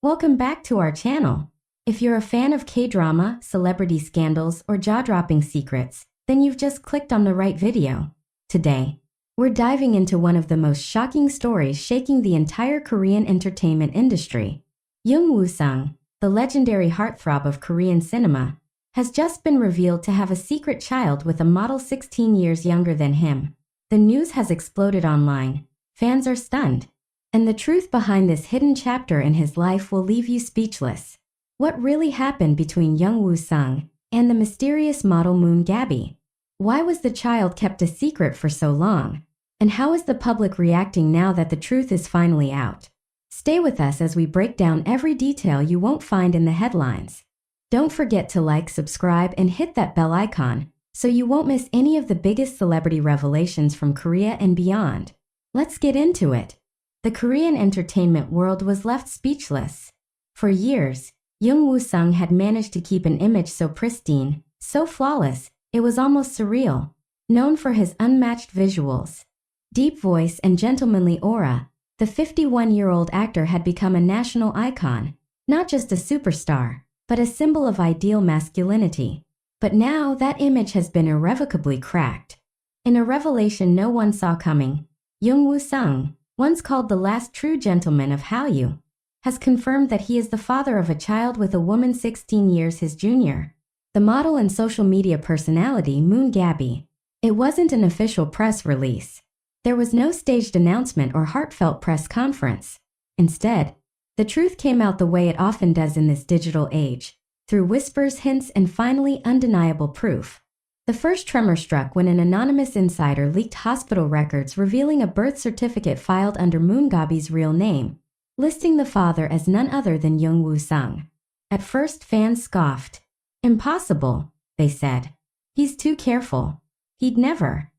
Welcome back to our channel. If you're a fan of K-drama, celebrity scandals, or jaw-dropping secrets, then you've just clicked on the right video. Today, we're diving into one of the most shocking stories shaking the entire Korean entertainment industry. Jung Woo-sung, the legendary heartthrob of Korean cinema, has just been revealed to have a secret child with a model 16 years younger than him. The news has exploded online. Fans are stunned. And the truth behind this hidden chapter in his life will leave you speechless. What really happened between Jung Woo-sung and the mysterious model Moon Gabby? Why was the child kept a secret for so long? And how is the public reacting now that the truth is finally out? Stay with us as we break down every detail you won't find in the headlines. Don't forget to like, subscribe, and hit that bell icon so you won't miss any of the biggest celebrity revelations from Korea and beyond. Let's get into it. The Korean entertainment world was left speechless. For years, Jung Woo-sung had managed to keep an image so pristine, so flawless, it was almost surreal. Known for his unmatched visuals, deep voice, and gentlemanly aura, the 51-year-old actor had become a national icon, not just a superstar, but a symbol of ideal masculinity. But now that image has been irrevocably cracked. In a revelation no one saw coming, Jung Woo-sung, once called the last true gentleman of Hallyu, has confirmed that he is the father of a child with a woman 16 years his junior. The model and social media personality Moon Gabby. It wasn't an official press release. There was no staged announcement or heartfelt press conference. Instead, the truth came out the way it often does in this digital age, through whispers, hints, and finally undeniable proof. The first tremor struck when an anonymous insider leaked hospital records revealing a birth certificate filed under Moon Gabby's real name, listing the father as none other than Jung Woo-sung. At first, fans scoffed. Impossible, they said. He's too careful. He'd never.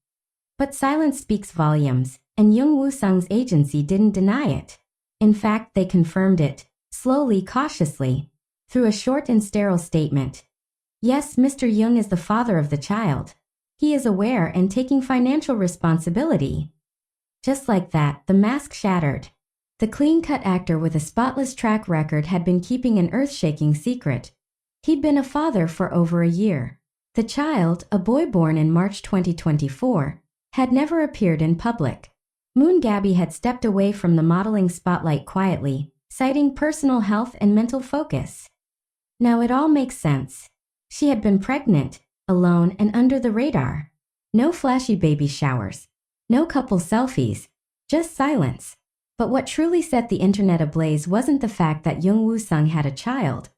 But silence speaks volumes, and Jung Woo-sung's agency didn't deny it. In fact, they confirmed it, slowly, cautiously, through a short and sterile statement. Yes, Mr. Jung is the father of the child. He is aware and taking financial responsibility. Just like that, the mask shattered. The clean-cut actor with a spotless track record had been keeping an earth-shaking secret. He'd been a father for over a year. The child, a boy born in March 2024, had never appeared in public. Moon Gabby had stepped away from the modeling spotlight quietly, citing personal health and mental focus. Now it all makes sense. She had been pregnant, alone, and under the radar. No flashy baby showers. No couple selfies. Just silence. But what truly set the internet ablaze wasn't the fact that Jung Woo-sung had a child.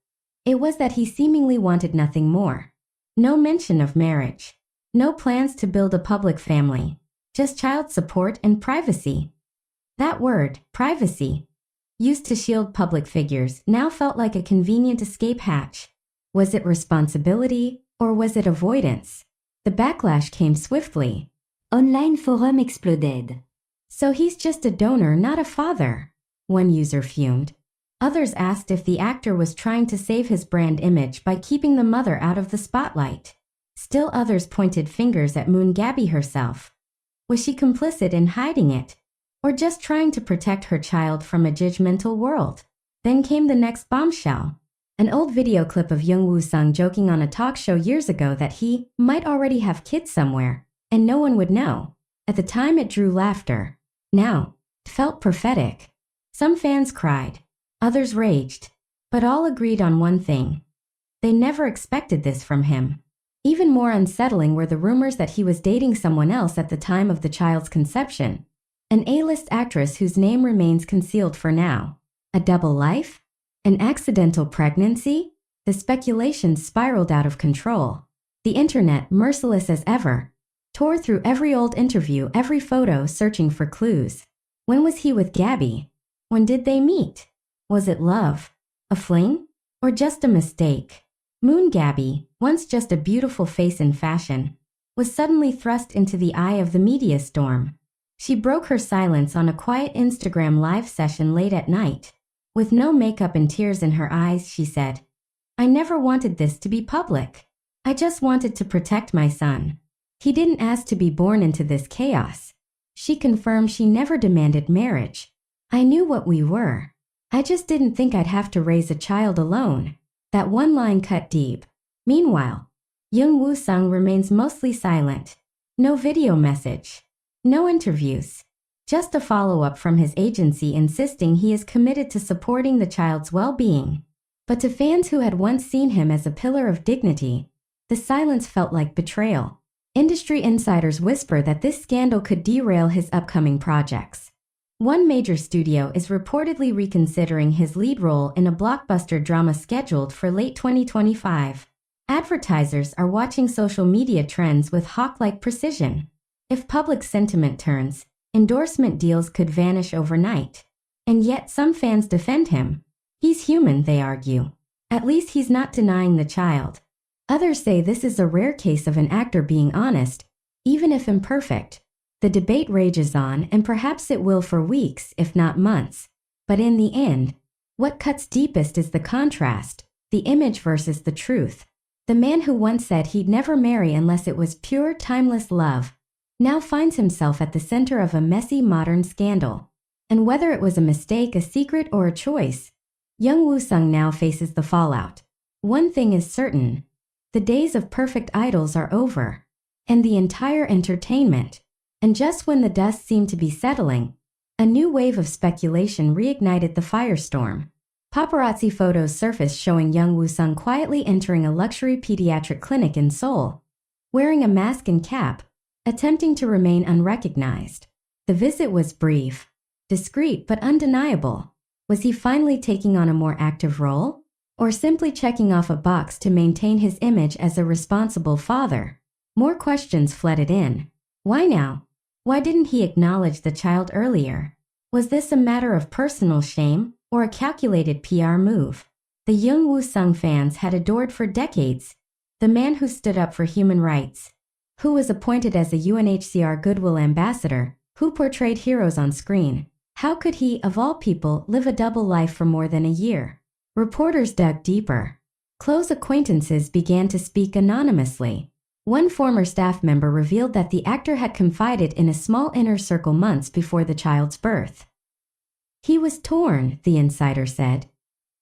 It was that he seemingly wanted nothing more. No mention of marriage. No plans to build a public family. Just child support and privacy. That word, privacy, used to shield public figures, now felt like a convenient escape hatch. Was it responsibility, or was it avoidance? The backlash came swiftly. Online forum exploded. So he's just a donor, not a father, one user fumed. Others asked if the actor was trying to save his brand image by keeping the mother out of the spotlight. Still others pointed fingers at Moon Gabby herself. Was she complicit in hiding it, or just trying to protect her child from a judgmental world? Then came the next bombshell. An old video clip of Jung Woo-sung joking on a talk show years ago that he might already have kids somewhere, and no one would know. At the time it drew laughter. Now, it felt prophetic. Some fans cried. Others raged. But all agreed on one thing. They never expected this from him. Even more unsettling were the rumors that he was dating someone else at the time of the child's conception. An A-list actress whose name remains concealed for now. A double life? An accidental pregnancy? The speculation spiraled out of control. The internet, merciless as ever, tore through every old interview, every photo, searching for clues. When was he with Gabby? When did they meet? Was it love? A fling? Or just a mistake? Moon Gabby, once just a beautiful face in fashion, was suddenly thrust into the eye of the media storm. She broke her silence on a quiet Instagram live session late at night. With no makeup and tears in her eyes, she said, "I never wanted this to be public. I just wanted to protect my son. He didn't ask to be born into this chaos." She confirmed she never demanded marriage. "I knew what we were. I just didn't think I'd have to raise a child alone. That one line cut deep. Meanwhile, Jung Woo-sung remains mostly silent. No video message. No interviews. Just a follow-up from his agency insisting he is committed to supporting the child's well-being. But to fans who had once seen him as a pillar of dignity, the silence felt like betrayal. Industry insiders whisper that this scandal could derail his upcoming projects. One major studio is reportedly reconsidering his lead role in a blockbuster drama scheduled for late 2025. Advertisers are watching social media trends with hawk-like precision. If public sentiment turns, endorsement deals could vanish overnight. And yet some fans defend him. He's human, they argue. At least he's not denying the child. Others say this is a rare case of an actor being honest, even if imperfect. The debate rages on, and perhaps it will for weeks, if not months. But in the end, what cuts deepest is the contrast, the image versus the truth. The man who once said he'd never marry unless it was pure, timeless love, now finds himself at the center of a messy modern scandal. And whether it was a mistake, a secret, or a choice, Jung Woo-sung now faces the fallout. One thing is certain. The days of perfect idols are over. And the entire entertainment. And just when the dust seemed to be settling, a new wave of speculation reignited the firestorm. Paparazzi photos surfaced showing Jung Woo-sung quietly entering a luxury pediatric clinic in Seoul, wearing a mask and cap, attempting to remain unrecognized. The visit was brief, discreet but undeniable. Was he finally taking on a more active role? Or simply checking off a box to maintain his image as a responsible father? More questions flooded in. Why now? Why didn't he acknowledge the child earlier? Was this a matter of personal shame or a calculated PR move? The Jung Woo-sung fans had adored for decades the man who stood up for human rights, who was appointed as a UNHCR Goodwill Ambassador, who portrayed heroes on screen. How could he, of all people, live a double life for more than a year? Reporters dug deeper. Close acquaintances began to speak anonymously. One former staff member revealed that the actor had confided in a small inner circle months before the child's birth. He was torn, the insider said.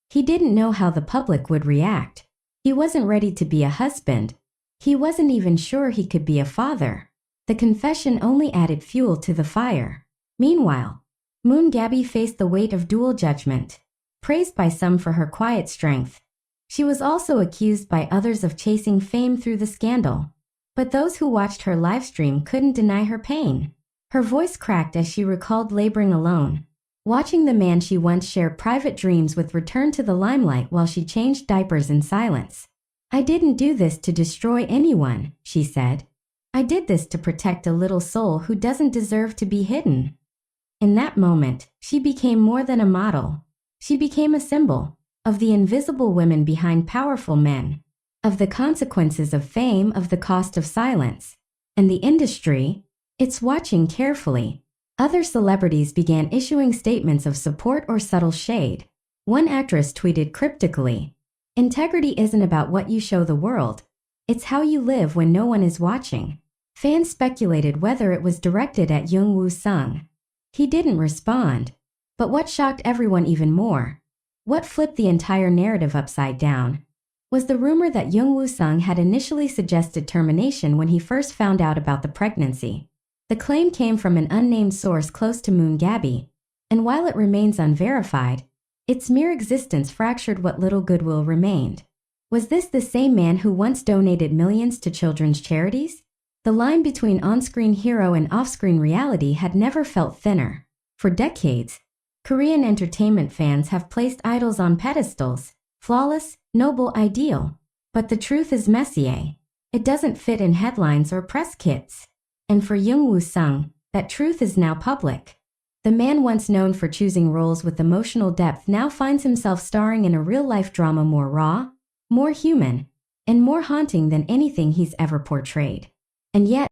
He didn't know how the public would react. He wasn't ready to be a husband. He wasn't even sure he could be a father. The confession only added fuel to the fire. Meanwhile, Moon Gabby faced the weight of dual judgment. Praised by some for her quiet strength, she was also accused by others of chasing fame through the scandal. But those who watched her livestream couldn't deny her pain. Her voice cracked as she recalled laboring alone, watching the man she once shared private dreams with return to the limelight while she changed diapers in silence. "I didn't do this to destroy anyone," she said. "I did this to protect a little soul who doesn't deserve to be hidden." In that moment, she became more than a model. She became a symbol of the invisible women behind powerful men, of the consequences of fame, of the cost of silence. And the industry, it's watching carefully. Other celebrities began issuing statements of support or subtle shade. One actress tweeted cryptically, "Integrity isn't about what you show the world. It's how you live when no one is watching." Fans speculated whether it was directed at Jung Woo-sung. He didn't respond. But what shocked everyone even more, what flipped the entire narrative upside down, was the rumor that Jung Woo-sung had initially suggested termination when he first found out about the pregnancy. The claim came from an unnamed source close to Moon Gabby, and while it remains unverified, its mere existence fractured what little goodwill remained. Was this the same man who once donated millions to children's charities? The line between on-screen hero and off-screen reality had never felt thinner. For decades, Korean entertainment fans have placed idols on pedestals, flawless, noble ideal. But the truth is messy. It doesn't fit in headlines or press kits. And for Jung Woo-sung, that truth is now public. The man once known for choosing roles with emotional depth now finds himself starring in a real-life drama more raw, more human, and more haunting than anything he's ever portrayed. And yet,